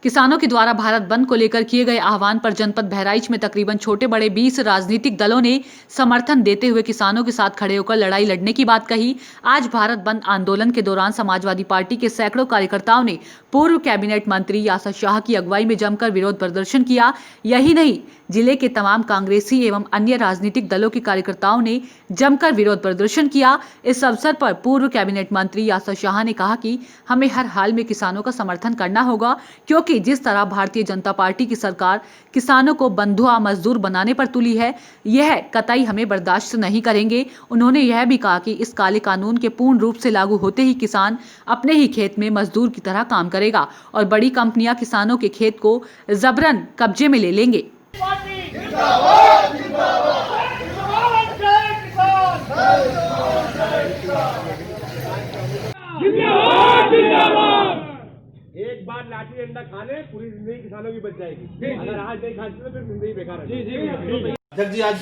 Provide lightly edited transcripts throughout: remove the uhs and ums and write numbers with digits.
किसानों के द्वारा भारत बंद को लेकर किए गए आह्वान पर जनपद बहराइच में तकरीबन छोटे बड़े 20 राजनीतिक दलों ने समर्थन देते हुए किसानों के साथ खड़े होकर लड़ाई लड़ने की बात कही। आज भारत बंद आंदोलन के दौरान समाजवादी पार्टी के सैकड़ों कार्यकर्ताओं ने पूर्व कैबिनेट मंत्री यासर शाह की अगुवाई में जमकर विरोध प्रदर्शन किया। यही नहीं, जिले के तमाम कांग्रेसी एवं अन्य राजनीतिक दलों के कार्यकर्ताओं ने जमकर विरोध प्रदर्शन किया। इस अवसर पर पूर्व कैबिनेट मंत्री यासर शाह ने कहा कि हमें हर हाल में किसानों का समर्थन करना होगा, क्योंकि जिस तरह भारतीय जनता पार्टी की सरकार किसानों को बंधुआ मजदूर बनाने पर तुली है, यह कतई हमें बर्दाश्त नहीं करेंगे। उन्होंने यह भी कहा कि इस काले कानून के पूर्ण रूप से लागू होते ही किसान अपने ही खेत में मजदूर की तरह काम करेगा और बड़ी कंपनियां किसानों के खेत को जबरन कब्जे में ले लेंगे। जिंदाबाद जिंदाबाद जिंदाबाद जिंदाबाद। एक बार लाठी डंडा खा ले, पूरी जिंदगी किसानों की बच जाएगी। अगर आज नहीं खाते तो फिर जिंदगी बेकार है। अध्यक्ष जी, आज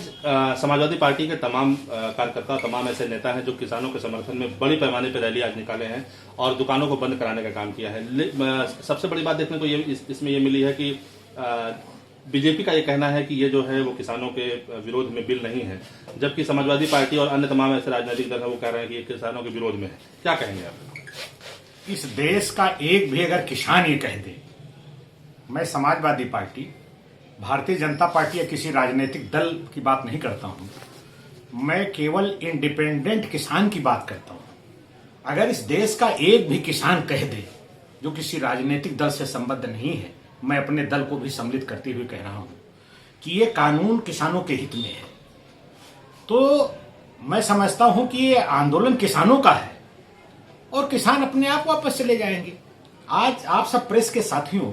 समाजवादी पार्टी के तमाम कार्यकर्ता, तमाम ऐसे नेता हैं जो किसानों के समर्थन में बड़ी पैमाने पर रैली आज निकाले हैं और दुकानों को बंद कराने का काम किया है। सबसे बड़ी बात देखने को इसमें ये मिली है कि बीजेपी का ये कहना है कि ये जो है वो किसानों के विरोध में बिल नहीं है, जबकि समाजवादी पार्टी और अन्य तमाम ऐसे राजनीतिक दल हैं वो कह रहे हैं कि ये किसानों के विरोध में है। क्या कहेंगे आप? इस देश का एक भी अगर किसान ये कह दे, मैं समाजवादी पार्टी, भारतीय जनता पार्टी या किसी राजनीतिक दल की बात नहीं करता हूं, मैं केवल इंडिपेंडेंट किसान की बात करता हूं। अगर इस देश का एक भी किसान कह दे जो किसी राजनीतिक दल से संबद्ध नहीं है, मैं अपने दल को भी सम्मिलित करते हुए कह रहा हूं कि ये कानून किसानों के हित में है, तो मैं समझता हूं कि ये आंदोलन किसानों का है और किसान अपने आप वापस चले जाएंगे। आज आप सब प्रेस के साथियों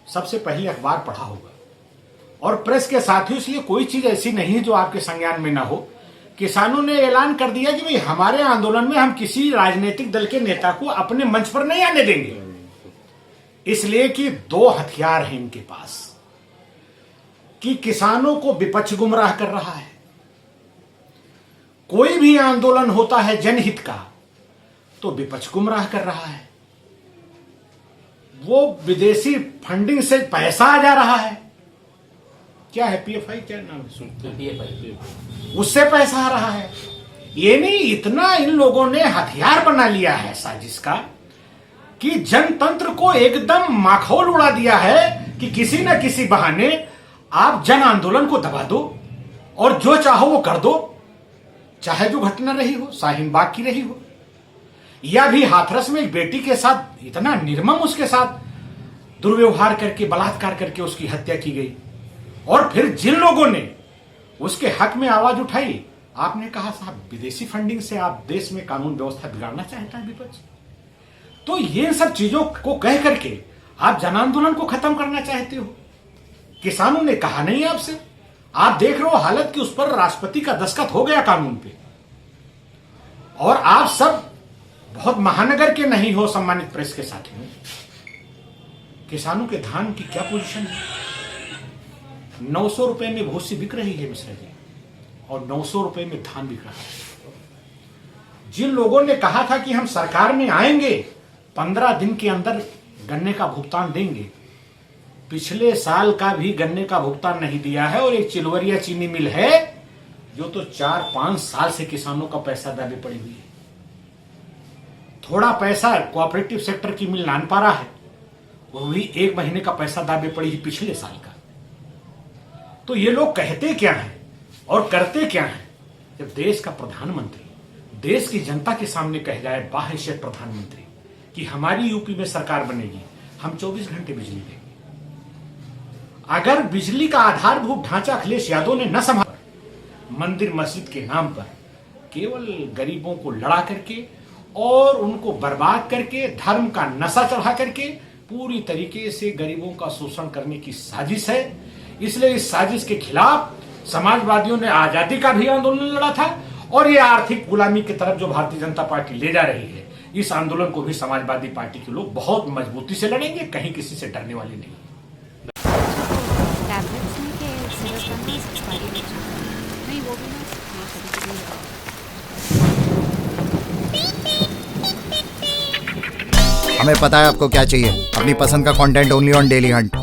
सबसे पहले अखबार पढ़ा होगा, और प्रेस के साथियों इसलिए कोई चीज ऐसी नहीं है जो आपके संज्ञान में ना हो। किसानों ने ऐलान कर दिया कि भाई हमारे आंदोलन में हम किसी राजनीतिक दल के नेता को अपने मंच पर नहीं आने देंगे, इसलिए कि दो हथियार हैं इनके पास कि किसानों को विपक्ष गुमराह कर रहा है। कोई भी आंदोलन होता है जनहित का तो विपक्ष गुमराह कर रहा है, वो विदेशी फंडिंग से पैसा आ जा रहा है। क्या है पीएफआई, क्या नाम है, उससे पैसा आ रहा है। ये नहीं, इतना इन लोगों ने हथियार बना लिया है साजिश का कि जनतंत्र को एकदम माखौल उड़ा दिया है कि किसी न किसी बहाने आप जन आंदोलन को दबा दो और जो चाहो वो कर दो, चाहे जो घटना रही हो, शाहीन बाग की रही हो, या भी हाथरस में एक बेटी के साथ इतना निर्मम उसके साथ दुर्व्यवहार करके, बलात्कार करके उसकी हत्या की गई, और फिर जिन लोगों ने उसके हक में आवाज उठाई, आपने कहा साहब विदेशी फंडिंग से आप देश में कानून व्यवस्था बिगाड़ना चाहता है विपक्ष। तो ये सब चीजों को कह करके आप जन आंदोलन को खत्म करना चाहते हो। किसानों ने कहा नहीं आपसे, आप देख रहे हो हालत कि उस पर राष्ट्रपति का दस्तखत हो गया कानून पे, और आप सब बहुत महानगर के नहीं हो। सम्मानित प्रेस के साथियों, किसानों के धान की क्या पोजीशन है? 900 रुपए में भूसी बिक रही है मिश्रा जी, और 900 रुपए में धान बिक रहा है। जिन लोगों ने कहा था कि हम सरकार में आएंगे, 15 दिन के अंदर गन्ने का भुगतान देंगे, पिछले साल का भी गन्ने का भुगतान नहीं दिया है। और एक चिलवरिया चीनी मिल है जो तो 4-5 साल से किसानों का पैसा दाबे पड़ी हुई है। थोड़ा पैसा कोऑपरेटिव सेक्टर की मिल नानपारा है, वो भी 1 महीने का पैसा दाबे पड़ी है पिछले साल का। तो ये लोग कहते क्या हैं और करते क्या हैं? जब देश का प्रधानमंत्री देश की जनता के सामने कह जाए बाहैसियत प्रधानमंत्री कि हमारी यूपी में सरकार बनेगी, हम 24 घंटे बिजली देंगे। अगर बिजली का आधारभूत ढांचा अखिलेश यादव ने न संभाला, मंदिर मस्जिद के नाम पर केवल गरीबों को लड़ा करके और उनको बर्बाद करके, धर्म का नशा चढ़ा करके पूरी तरीके से गरीबों का शोषण करने की साजिश है। इसलिए इस साजिश के खिलाफ समाजवादियों ने आजादी का भी आंदोलन लड़ा था, और ये आर्थिक गुलामी की तरफ जो भारतीय जनता पार्टी ले जा रही है, इस आंदोलन को भी समाजवादी पार्टी के लोग बहुत मजबूती से लड़ेंगे, कहीं किसी से डरने वाले नहीं। हमें पता है आपको क्या चाहिए, अपनी पसंद का content only on daily Hunt.